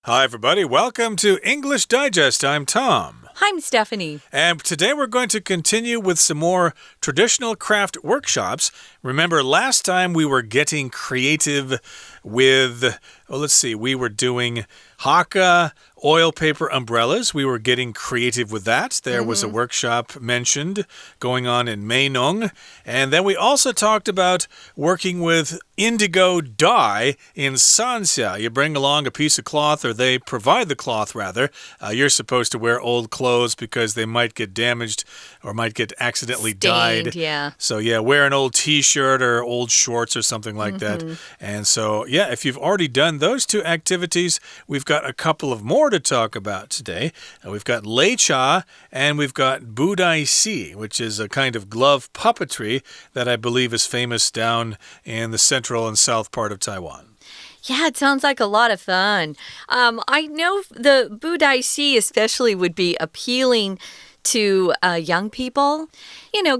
Hi, everybody. Welcome to English Digest. I'm Tom. I'm Stephanie. And today we're going to continue with some more traditional craft workshops. Remember, last time we were getting creative with, we were doing haka, oil paper umbrellas. We were getting creative with that. There was a workshop mentioned going on in Meinong. And then we also talked about working with indigo dye in Sanxia. You bring along a piece of cloth, or they provide the cloth, rather. You're supposed to wear old clothes because they might get damaged or might get accidentally dyed. Yeah. So, wear an old t-shirt or old shorts or something like that. And so, if you've already done those two activities, we've got a couple of more to talk about today. We've got Lei Cha and we've got Budai Si, which is a kind of glove puppetry that I believe is famous down in the central and south part of Taiwan. Yeah, it sounds like a lot of fun. I know the Budai Si especially would be appealing to young people,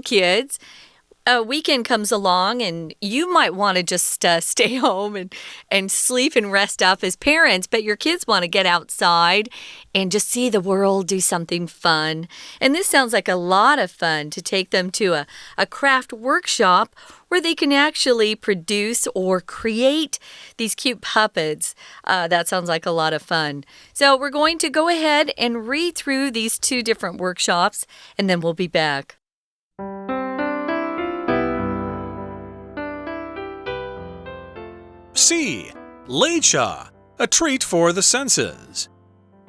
kids. A weekend comes along and you might want to just stay home and sleep and rest up as parents, but your kids want to get outside and just see the world, do something fun. And this sounds like a lot of fun to take them to a craft workshop where they can actually produce or create these cute puppets. That sounds like a lot of fun. So we're going to go ahead and read through these two different workshops, and then we'll be back. C. Lei Cha, a treat for the senses.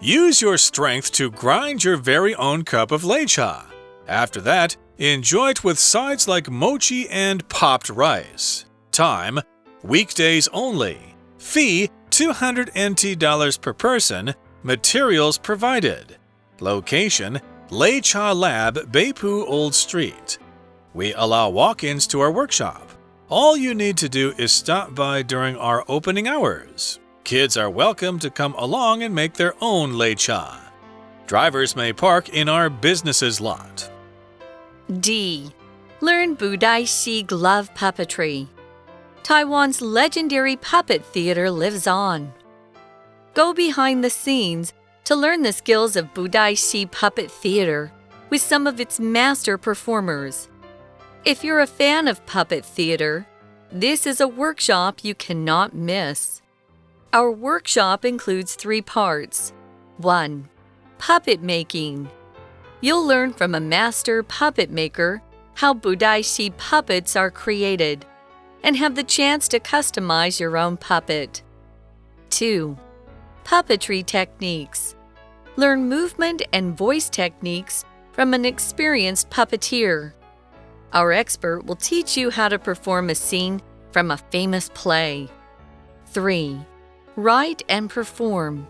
Use your strength to grind your very own cup of Lei Cha. After that, enjoy it with sides like mochi and popped rice. Time, weekdays only. Fee, 200 NT dollars per person. Materials provided. Location, Lei Cha Lab, Beipu Old Street. We allow walk-ins to our workshop. All you need to do is stop by during our opening hours. Kids are welcome to come along and make their own Lei Cha. Drivers may park in our business's lot. D. Learn Budai Si glove puppetry. Taiwan's legendary puppet theater lives on. Go behind the scenes to learn the skills of Budai Si puppet theater with some of its master performers. If you're a fan of puppet theater, this is a workshop you cannot miss. Our workshop includes 3 parts. 1. Puppet making. You'll learn from a master puppet maker how Budai Si puppets are created and have the chance to customize your own puppet. 2. Puppetry Techniques. Learn movement and voice techniques from an experienced puppeteer. Our expert will teach you how to perform a scene from a famous play. 3. Write and perform.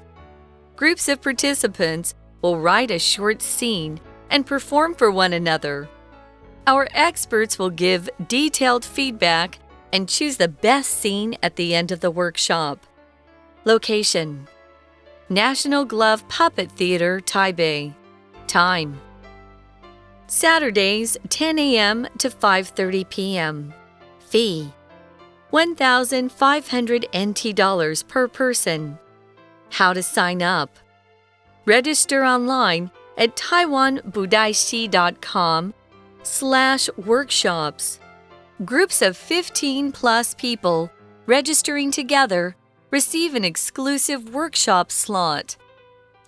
Groups of participants will write a short scene and perform for one another. Our experts will give detailed feedback and choose the best scene at the end of the workshop. Location: National Glove Puppet Theater, Taipei. Time: Saturdays, 10 a.m. to 5:30 p.m. Fee: 1,500 NT dollars per person. How to sign up: register online at taiwanbudaisi.com/workshops. Groups of 15 plus people registering together receive an exclusive workshop slot.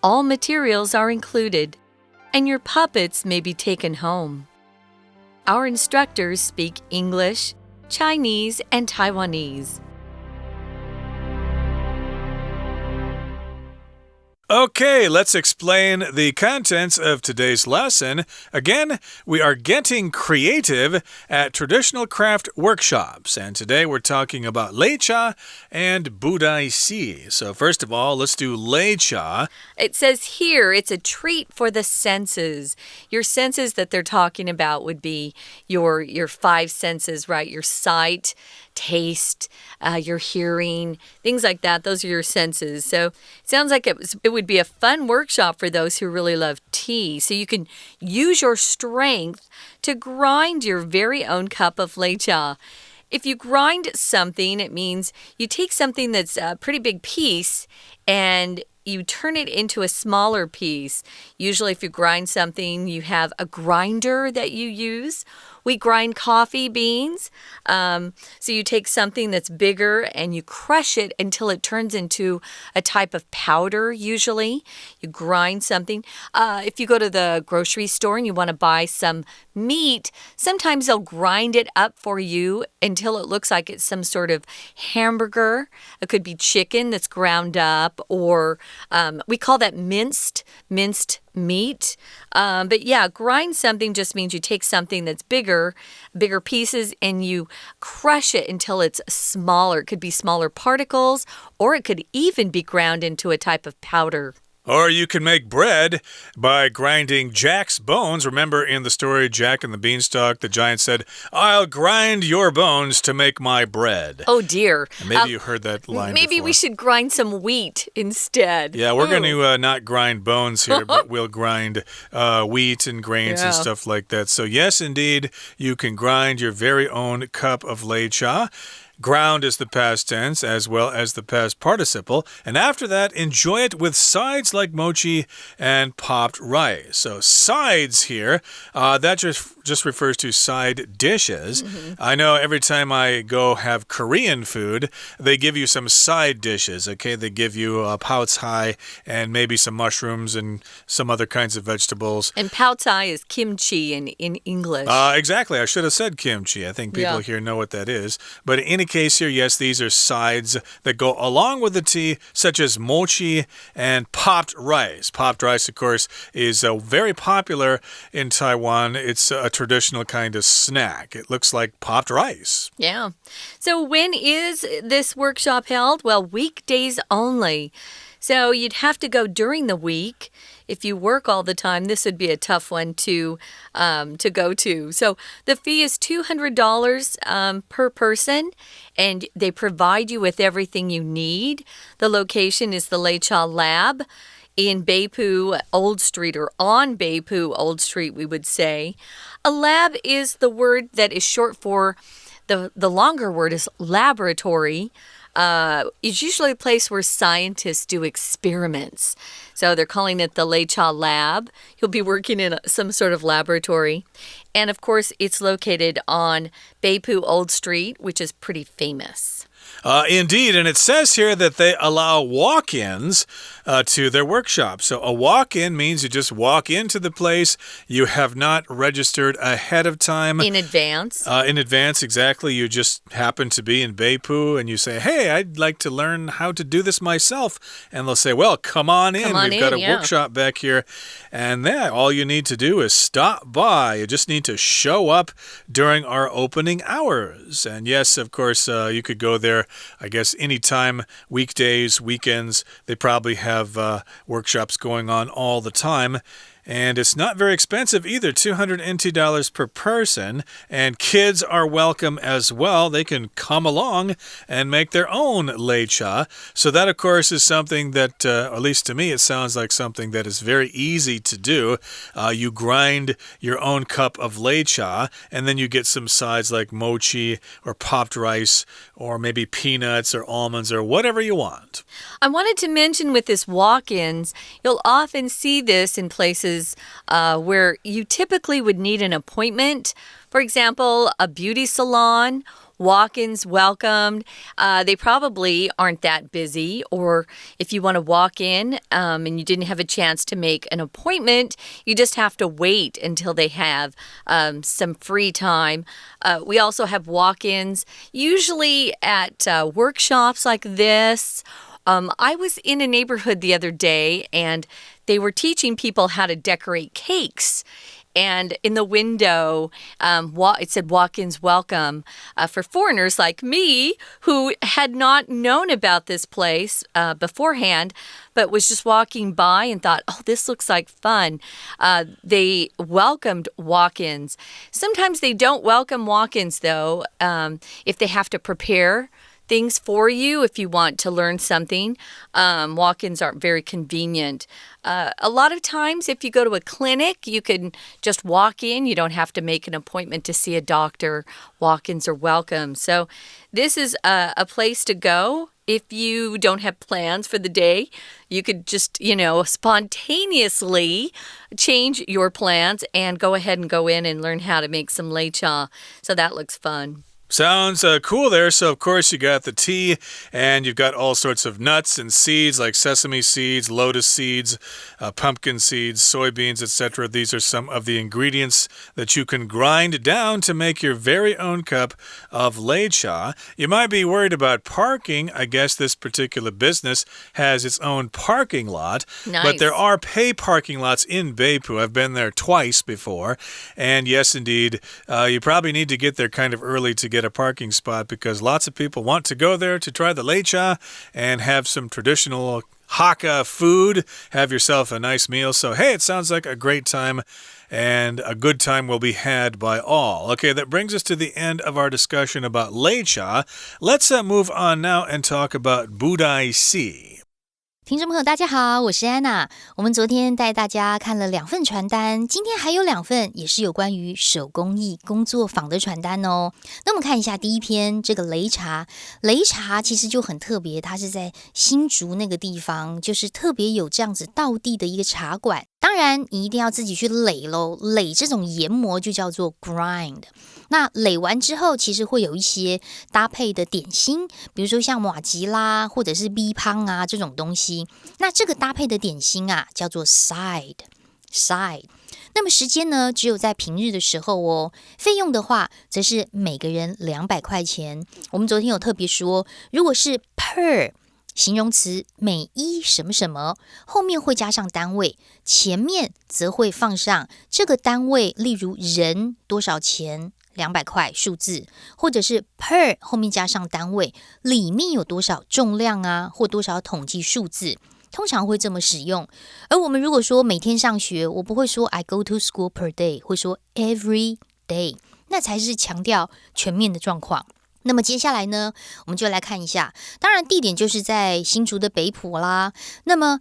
All materials are included, and your puppets may be taken home. Our instructors speak English, Chinese, and Taiwanese. Okay, let's explain the contents of today's lesson. Again, we are getting creative at traditional craft workshops. And today we're talking about Lei Cha and Budai Si. So first of all, let's do Lei Cha. It says here it's a treat for the senses. Your senses that they're talking about would be your 5 senses, right? Your sight, taste, your hearing, things like that. Those are your senses. So it sounds like it would be a fun workshop for those who really love tea. So you can use your strength to grind your very own cup of Lei Cha. If you grind something, it means you take something that's a pretty big piece and you turn it into a smaller piece. Usually if you grind something, you have a grinder that you use. We grind coffee beans. So you take something that's bigger and you crush it until it turns into a type of powder, usually. You grind something. If you go to the grocery store and you want to buy some meat, sometimes they'll grind it up for you until it looks like it's some sort of hamburger. It could be chicken that's ground up, or we call that minced meat. But yeah, grind something just means you take something that's bigger pieces, and you crush it until it's smaller. It could be smaller particles, or it could even be ground into a type of powder. Or you can make bread by grinding Jack's bones. Remember in the story, Jack and the Beanstalk, the giant said, "I'll grind your bones to make my bread." Oh, dear. And maybe you heard that line Maybe before. we should grind some wheat instead. Yeah, we're going to not grind bones here, but we'll grind wheat and grains and stuff like that. So yes, indeed, you can grind your very own cup of lei cha. Ground is the past tense as well as the past participle. And after that, enjoy it with sides like mochi and popped rice. So sides here, that just refers to side dishes. I know every time I go have Korean food, they give you some side dishes, okay? They give you pao cai and maybe some mushrooms and some other kinds of vegetables. And pao cai is kimchi in English. Exactly. I should have said kimchi. I think people here know what that is. But in any case here, yes, these are sides that go along with the tea, such as mochi and popped rice. Popped rice, of course, is very popular in Taiwan. It's a traditional kind of snack. It looks like popped rice. Yeah. So when is this workshop held? Well, weekdays only. So you'd have to go during the week. If you work all the time, this would be a tough one to go to. So the fee is $200 per person, and they provide you with everything you need. The location is the Lei Cha Lab in Beipu Old Street, or on Beipu Old Street, we would say. A lab is the word that is short for, the longer word is laboratory. It's usually a place where scientists do experiments. So they're calling it the Lei Cha Lab. You'll be working in some sort of laboratory. And of course, it's located on Beipu Old Street, which is pretty famous. Indeed, and it says here that they allow walk-ins to their workshop. So a walk-in means you just walk into the place. You have not registered ahead of time. In advance. In advance, exactly. You just happen to be in Beipu and you say, "Hey, I'd like to learn how to do this myself." And they'll say, "Well, come on in. We've got a workshop back here." And then all you need to do is stop by. You just need to show up during our opening hours. And yes, of course, you could go there, I guess, anytime, weekdays, weekends. They probably have workshops going on all the time. And it's not very expensive either, $200 NT per person. And kids are welcome as well. They can come along and make their own lei cha. So that, of course, is something that, at least to me, it sounds like something that is very easy to do. You grind your own cup of lei cha, and then you get some sides like mochi or popped rice or maybe peanuts or almonds or whatever you want. I wanted to mention with this walk-ins, you'll often see this in places where you typically would need an appointment. For example, a beauty salon, walk-ins welcomed. They probably aren't that busy. Or if you want to walk in and you didn't have a chance to make an appointment, you just have to wait until they have some free time. We also have walk-ins, usually at workshops like this. I was in a neighborhood the other day, and they were teaching people how to decorate cakes. And in the window, it said walk-ins welcome for foreigners like me who had not known about this place beforehand, but was just walking by and thought, oh, this looks like fun. They welcomed walk-ins. Sometimes they don't welcome walk-ins, though, if they have to prepare things for you if you want to learn something. Walk-ins aren't very convenient. A lot of times, if you go to a clinic, you can just walk in. You don't have to make an appointment to see a doctor. Walk-ins are welcome. So this is a place to go if you don't have plans for the day, you could just, spontaneously change your plans and go ahead and go in and learn how to make some lei cha. So that looks fun.Sounds cool there. So, of course, you got the tea, and you've got all sorts of nuts and seeds like sesame seeds, lotus seeds, pumpkin seeds, soybeans, etc. These are some of the ingredients that you can grind down to make your very own cup of lei cha. You might be worried about parking. I guess this particular business has its own parking lot. Nice. But there are pay parking lots in Beipu. I've been there twice before. And yes, indeed, you probably need to get there kind of early to get a parking spot because lots of people want to go there to try the lei cha and have some traditional Hakka food, have yourself a nice meal. So, hey, it sounds like a great time and a good time will be had by all. Okay, that brings us to the end of our discussion about lei cha. Let's move on now and talk about budai si.听众朋友大家好，我是安娜。我们昨天带大家看了2份传单，今天还有2份也是有关于手工艺工作坊的传单哦。那我们看一下第一篇，这个擂茶。擂茶其实就很特别，它是在新竹那个地方，就是特别有这样子道地的一个茶馆。当然你一定要自己去擂咯，擂这种研磨就叫做 grind。那擂完之后其实会有一些搭配的点心，比如说像麻糬啦或者是米香啊这种东西，那这个搭配的点心啊叫做 side。 那么时间呢只有在平日的时候哦，费用的话则是每个人200块钱。我们昨天有特别说，如果是 per形容词每一什么什么，后面会加上单位，前面则会放上这个单位，例如人多少钱200块数字，或者是 per 后面加上单位，里面有多少重量啊，或多少统计数字，通常会这么使用。而我们如果说每天上学，我不会说 I go to school per day， 会说 every day， 那才是强调全面的状况。那么接下来呢，我们就来看一下，当然地点就是在新竹的北埔啦。那么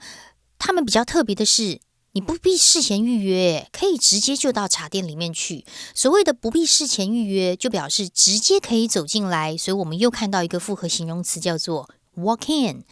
他们比较特别的是，你不必事前预约，可以直接就到茶店里面去。所谓的不必事前预约，就表示直接可以走进来，所以我们又看到一个复合形容词叫做 walk in。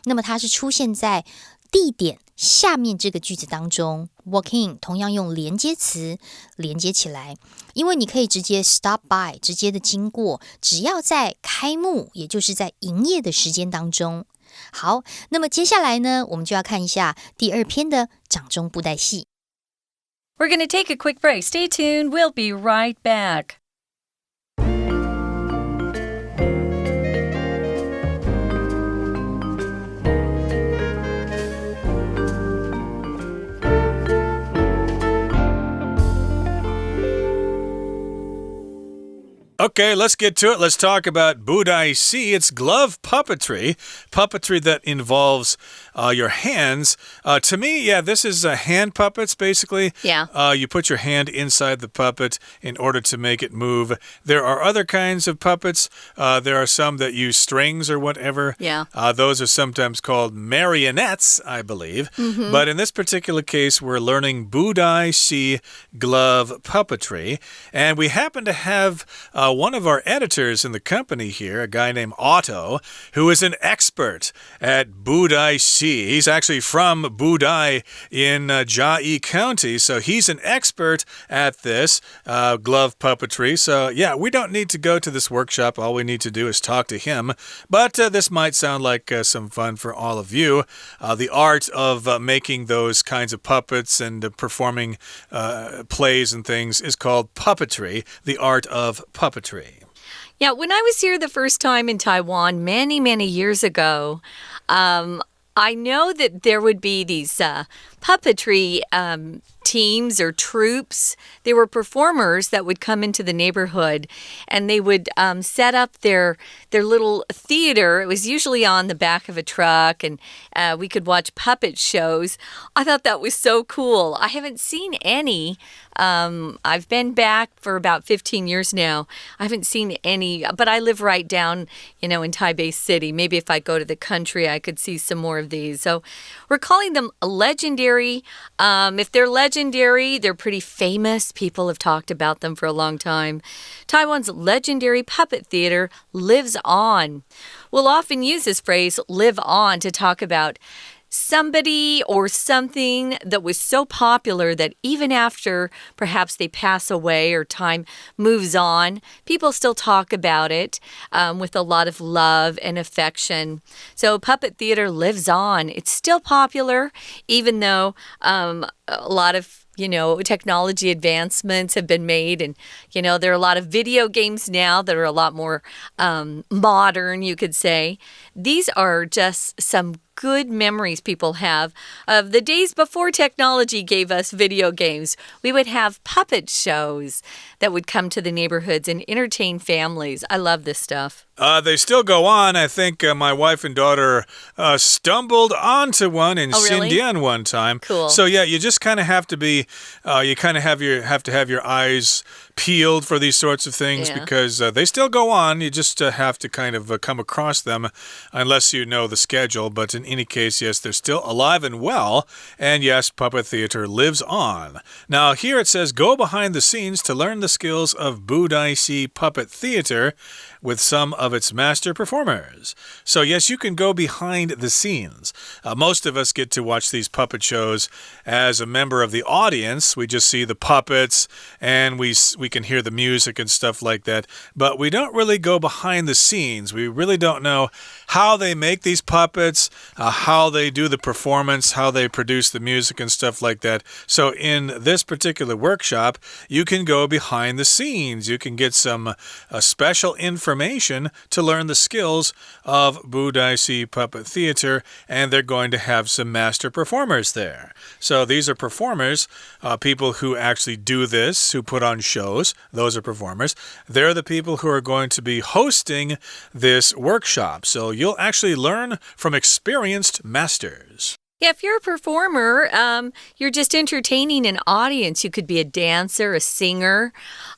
那么它是出现在地点下面这个句子当中， walk in 同样用连接词连接起来，因为你可以直接 stop by 直接的经过，只要在开幕也就是在营业的时间当中。好，那么接下来呢，我们就要看一下第2篇的掌中布袋戏。 We're going to take a quick break. Stay tuned. We'll be right back. Okay, let's get to it. Let's talk about budai si. It's glove puppetry that involves your hands. To me, yeah, this is hand puppets, basically. Yeah. You put your hand inside the puppet in order to make it move. There are other kinds of puppets. There are some that use strings or whatever. Yeah. Those are sometimes called marionettes, I believe. Mm-hmm. But in this particular case, we're learning budai si glove puppetry. And we happen to have one of our editors in the company here, a guy named Otto, who is an expert at budai si. He's actually from Budai in Jiayi County, so he's an expert at this glove puppetry. So, yeah, we don't need to go to this workshop. All we need to do is talk to him. But this might sound like some fun for all of you. The art of making those kinds of puppets and performing plays and things is called puppetry, the art of puppetry. Yeah, when I was here the first time in Taiwan many, many years ago, I know that there would be these puppetry teams or troops. They were performers that would come into the neighborhood and they would set up their little theater. It was usually on the back of a truck and we could watch puppet shows. I thought that was so cool. I haven't seen any. I've been back for about 15 years now. I haven't seen any, but I live right down, in Taipei City. Maybe if I go to the country, I could see some more of these. So we're calling them legendary legendary. If they're legendary, they're pretty famous. People have talked about them for a long time. Taiwan's legendary puppet theater lives on. We'll often use this phrase, live on, to talk about somebody or something that was so popular that even after perhaps they pass away or time moves on, people still talk about it with a lot of love and affection. So puppet theater lives on. It's still popular, even though a lot of technology advancements have been made. And, there are a lot of video games now that are a lot more modern, you could say. These are just some good memories people have of the days before technology gave us video games. We would have puppet shows that would come to the neighborhoods and entertain families. I love this stuff. They still go on. I think my wife and daughter stumbled onto one in Xindian one time. Cool. So yeah, you just kind of have to be, you kind of have to have your eyes peeled for these sorts of things because they still go on. You just have to kind of come across them unless you know the schedule. But in any case, yes, they're still alive and well. And yes, puppet theater lives on. Now here it says, go behind the scenes to learn the skills of Budaisi puppet theater with some of its master performers. So yes, you can go behind the scenes. Most of us get to watch these puppet shows as a member of the audience. We just see the puppets and we can hear the music and stuff like that. But we don't really go behind the scenes. We really don't know how they make these puppets, how they do the performance, how they produce the music and stuff like that. So in this particular workshop, you can go behind the scenes. You can get some special information to learn the skills of Budaisi Puppet Theater, and they're going to have some master performers there. So these are performers, people who actually do this, who put on shows. Those are performers. They're the people who are going to be hosting this workshop. So you'll actually learn from experienced masters. Yeah, if you're a performer, you're just entertaining an audience. You could be a dancer, a singer.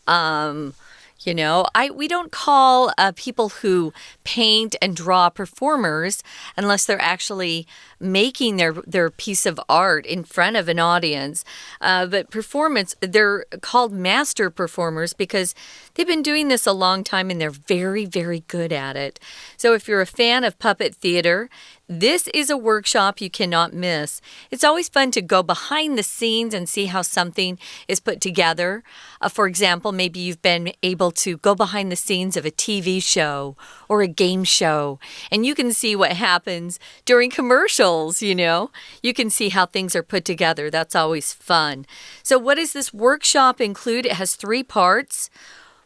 We don't call people who paint and draw performers unless they're actually making their piece of art in front of an audience. But performance, they're called master performers because they've been doing this a long time and they're very, very good at it. So if you're a fan of puppet theater, this is a workshop you cannot miss. It's always fun to go behind the scenes and see how something is put together. For example, maybe you've been able to go behind the scenes of a TV show or a game show, and you can see what happens during commercials, You can see how things are put together. That's always fun. So what does this workshop include? It has 3 parts.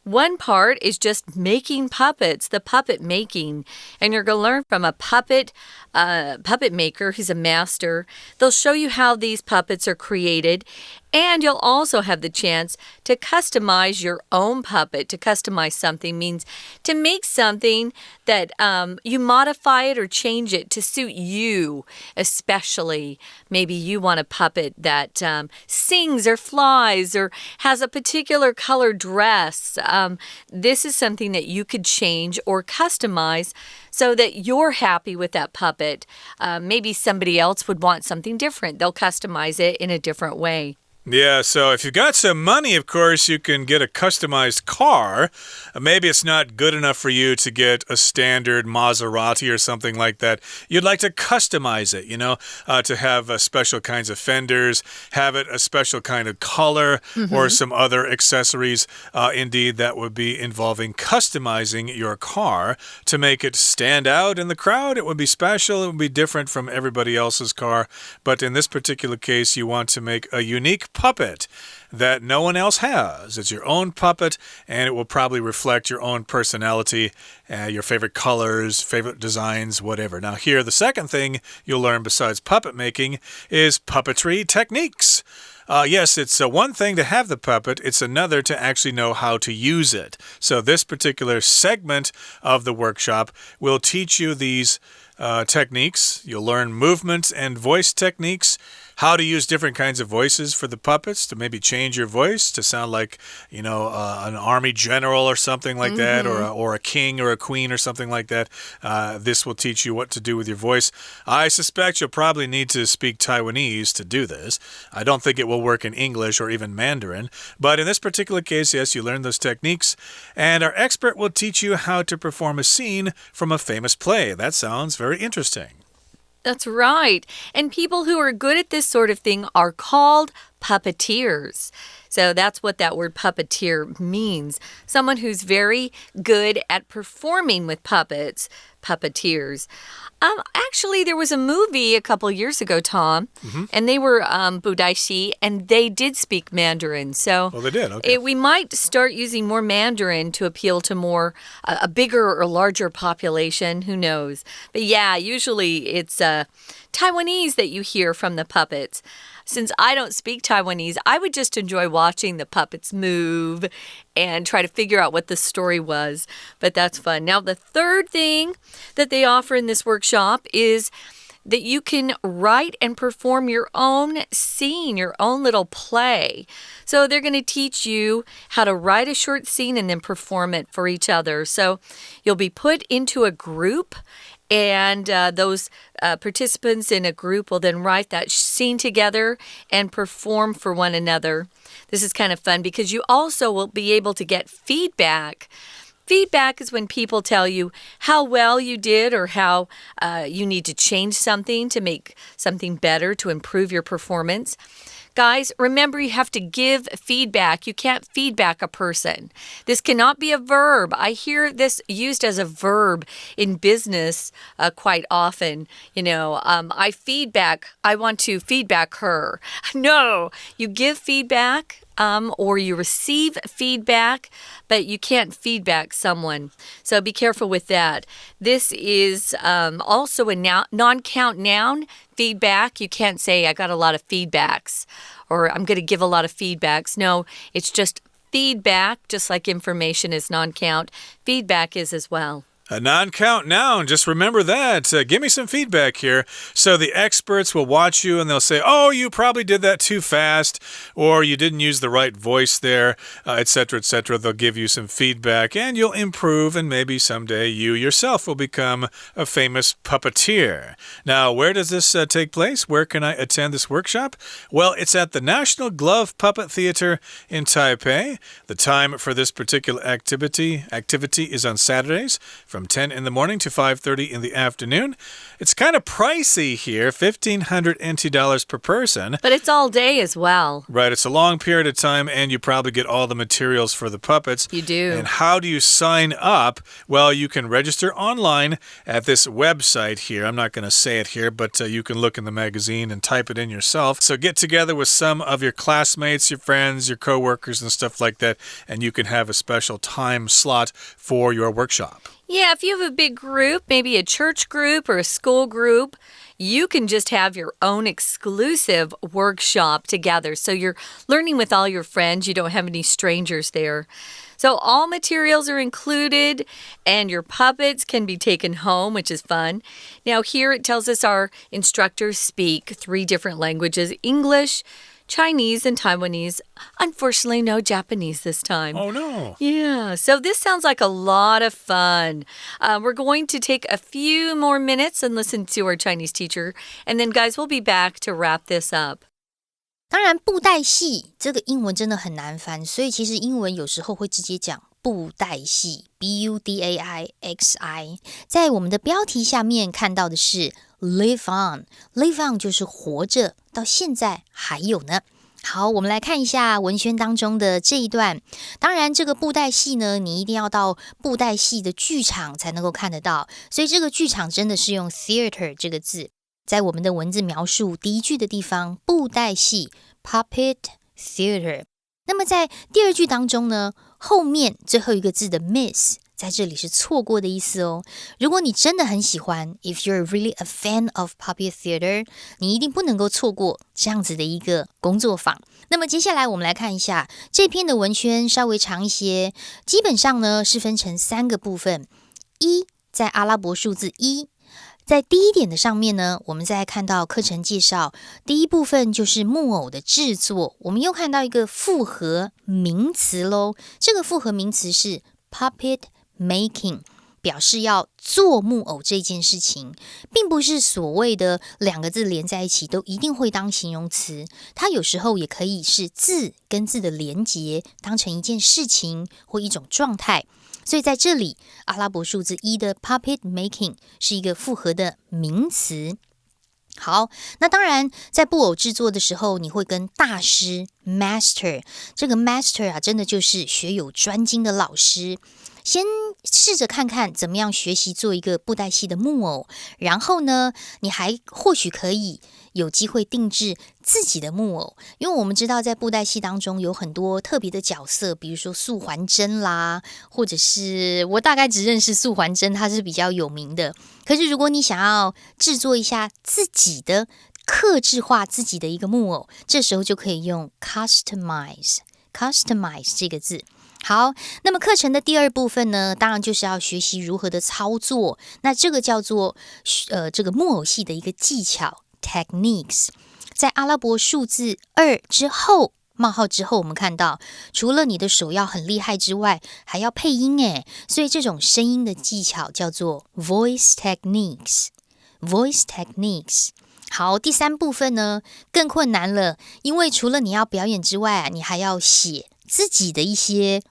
One part is just making puppets, the puppet making. And you're going to learn from a puppet maker who's a master. They'll show you how these puppets are created. And you'll also have the chance to customize your own puppet. To customize something means to make something that you modify it or change it to suit you, especially. Maybe you want a puppet that sings or flies or has a particular color dress. This is something that you could change or customize so that you're happy with that puppet. Maybe somebody else would want something different. They'll customize it in a different way. Yeah, so if you've got some money, of course, you can get a customized car. Maybe it's not good enough for you to get a standard Maserati or something like that. You'd like to customize it, to have special kinds of fenders, have it a special kind of color, or some other accessories. Indeed, that would be involving customizing your car to make it stand out in the crowd. It would be special. It would be different from everybody else's car. But in this particular case, you want to make a unique puppet that no one else has. It's your own puppet, and it will probably reflect your own personality, your favorite colors, favorite designs, whatever. Now here, the second thing you'll learn besides puppet making is puppetry techniques. Yes, it's one thing to have the puppet. It's another to actually know how to use it. So this particular segment of the workshop will teach you these techniques. You'll learn movement and voice techniques, how to use different kinds of voices for the puppets to maybe change your voice to sound like, an army general or something like that, or a king or a queen or something like that. This will teach you what to do with your voice. I suspect you'll probably need to speak Taiwanese to do this. I don't think it will work in English or even Mandarin, but in this particular case, yes, you learn those techniques, and our expert will teach you how to perform a scene from a famous play. That sounds very interesting. That's right. And people who are good at this sort of thing are called puppeteers. So that's what that word puppeteer means. Someone who's very good at performing with puppets, puppeteers. Actually, there was a movie a couple years ago, Tom, and they were Budaishi, and they did speak Mandarin. So they did. Okay. We might start using more Mandarin to appeal to a bigger or larger population. Who knows? But yeah, usually it's Taiwanese that you hear from the puppets. Since I don't speak Taiwanese, I would just enjoy watching the puppets move and try to figure out what the story was. But that's fun. Now, the third thing that they offer in this workshop is that you can write and perform your own scene, your own little play. So they're going to teach you how to write a short scene and then perform it for each other. So you'll be put into a group, and those participants in a group will then write that scene together and perform for one another. This is kind of fun because you also will be able to get feedback. Feedback is when people tell you how well you did or how you need to change something to make something better to improve your performance. Guys, remember you have to give feedback. You can't feedback a person. This cannot be a verb. I hear this used as a verb in business quite often. I want to feedback her. No, you give feedback. Or you receive feedback, but you can't feedback someone. So be careful with that. This is also a non-count noun, feedback. You can't say, I got a lot of feedbacks, or I'm going to give a lot of feedbacks. No, it's just feedback, just like information is non-count. Feedback is as well. A non-count noun, just remember that. Give me some feedback here. So the experts will watch you and they'll say, oh, you probably did that too fast, or you didn't use the right voice there, etc., etc. They'll give you some feedback and you'll improve, and maybe someday you yourself will become a famous puppeteer. Now, where does this take place? Where can I attend this workshop? Well, it's at the National Glove Puppet Theater in Taipei. The time for this particular activity is on Saturdays, from 10 in the morning to 5:30 in the afternoon. It's kind of pricey here, 1,500 NT dollars per person. But it's all day as well. Right, it's a long period of time, and you probably get all the materials for the puppets. You do. And how do you sign up? Well, you can register online at this website here. I'm not going to say it here, but you can look in the magazine and type it in yourself. So get together with some of your classmates, your friends, your coworkers, and stuff like that, and you can have a special time slot for your workshop. Yeah, if you have a big group, maybe a church group or a school group, you can just have your own exclusive workshop together. So you're learning with all your friends. You don't have any strangers there. So all materials are included, and your puppets can be taken home, which is fun. Now here it tells us our instructors speak 3 different languages: English, Chinese, and Taiwanese. Unfortunately, no Japanese this time. Oh, no. Yeah, so this sounds like a lot of fun. We're going to take a few more minutes and listen to our Chinese teacher. And then, guys, we'll be back to wrap this up. 当然，布袋戏这个英文真的很难翻，所以其实英文有时候会直接讲布袋戏 ，Budaixi。在我们的标题下面看到的是 live on，live on 就是活着，到现在还有呢。好，我们来看一下文宣当中的这一段。当然，这个布袋戏呢，你一定要到布袋戏的剧场才能够看得到，所以这个剧场真的是用 theater 这个字。在我们的文字描述第一句的地方，布袋戏 Puppet Theater。那么在第二句当中呢，后面最后一个字的 miss 在这里是错过的意思哦。如果你真的很喜欢 if you're really a fan of Puppet Theater， 你一定不能够错过这样子的一个工作坊。那么接下来我们来看一下这篇的文宣，稍微长一些，基本上呢是分成3个部分。1在阿拉伯数字1，在第一点的上面呢，我们再看到课程介绍，第一部分就是木偶的制作，我们又看到一个复合名词咯，这个复合名词是 Puppet Making，表示要做木偶这件事情，并不是所谓的两个字连在一起都一定会当形容词，它有时候也可以是字跟字的连结，当成一件事情或一种状态。所以在这里，阿拉伯数字1的 puppet making 是一个复合的名词。好，那当然在布偶制作的时候，你会跟大师 master， 这个 master 啊，真的就是学有专精的老师。先试着看看怎么样学习做一个布袋戏的木偶，然后呢，你还或许可以有机会定制自己的木偶，因为我们知道在布袋戏当中有很多特别的角色，比如说素还真啦，或者是我大概只认识素还真，它是比较有名的。可是如果你想要制作一下自己的客制化自己的一个木偶，这时候就可以用 customize 这个字。好，那么课程的第二部分呢，当然就是要学习如何的操作，那这个叫做这个木偶戏的一个技巧 techniques。 在阿拉伯数字2之后冒号之后，我们看到除了你的手要很厉害之外，还要配音耶，所以这种声音的技巧叫做 voice techniques。 好，第三部分呢更困难了，因为除了你要表演之外，你还要写自己的一些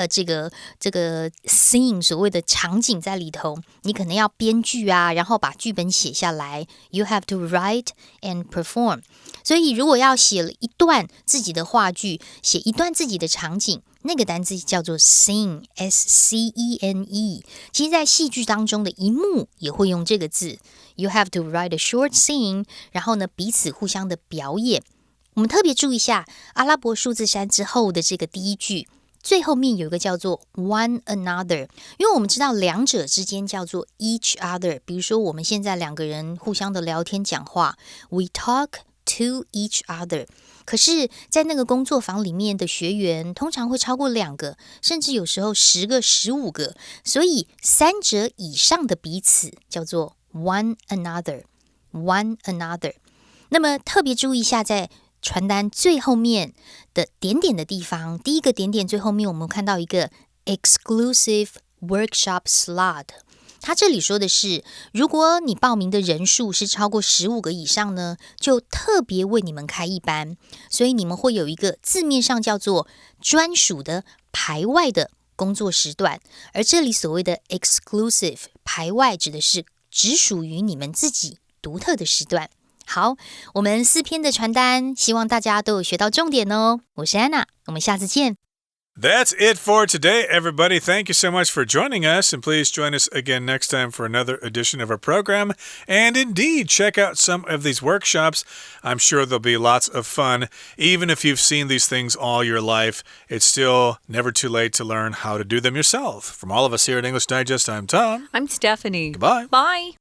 这个 scene 所谓的场景在里头，你可能要编剧啊，然后把剧本写下来。You have to write and perform。 所以如果要写了一段自己的话剧，写一段自己的场景，那个单字叫做 scene S-C-E-N-E。 其实在戏剧当中的一幕也会用这个字。 You have to write a short scene， 然后呢彼此互相的表演。我们特别注意一下阿拉伯数字3之后的这个第一句，最后面有一个叫做 one another， 因为我们知道两者之间叫做 each other。 比如说我们现在两个人互相的聊天讲话， we talk to each other。 可是在那个工作坊里面的学员通常会超过2个，甚至有时候10个15个，所以3者以上的彼此叫做 one another。 那么特别注意一下，在传单最后面的点点的地方，第一个点点最后面我们看到一个 exclusive workshop slot。 它这里说的是，如果你报名的人数是超过15个以上呢，就特别为你们开一班，所以你们会有一个字面上叫做专属的排外的工作时段。而这里所谓的 exclusive 排外指的是只属于你们自己独特的时段。好，我们4篇的传单，希望大家都有学到重点哦。我是安娜，我们下次见。That's it for today, everybody. Thank you so much for joining us, and please join us again next time for another edition of our program. And indeed, check out some of these workshops. I'm sure there'll be lots of fun. Even if you've seen these things all your life, it's still never too late to learn how to do them yourself. From all of us here at English Digest, I'm Tom. I'm Stephanie. Goodbye. Bye.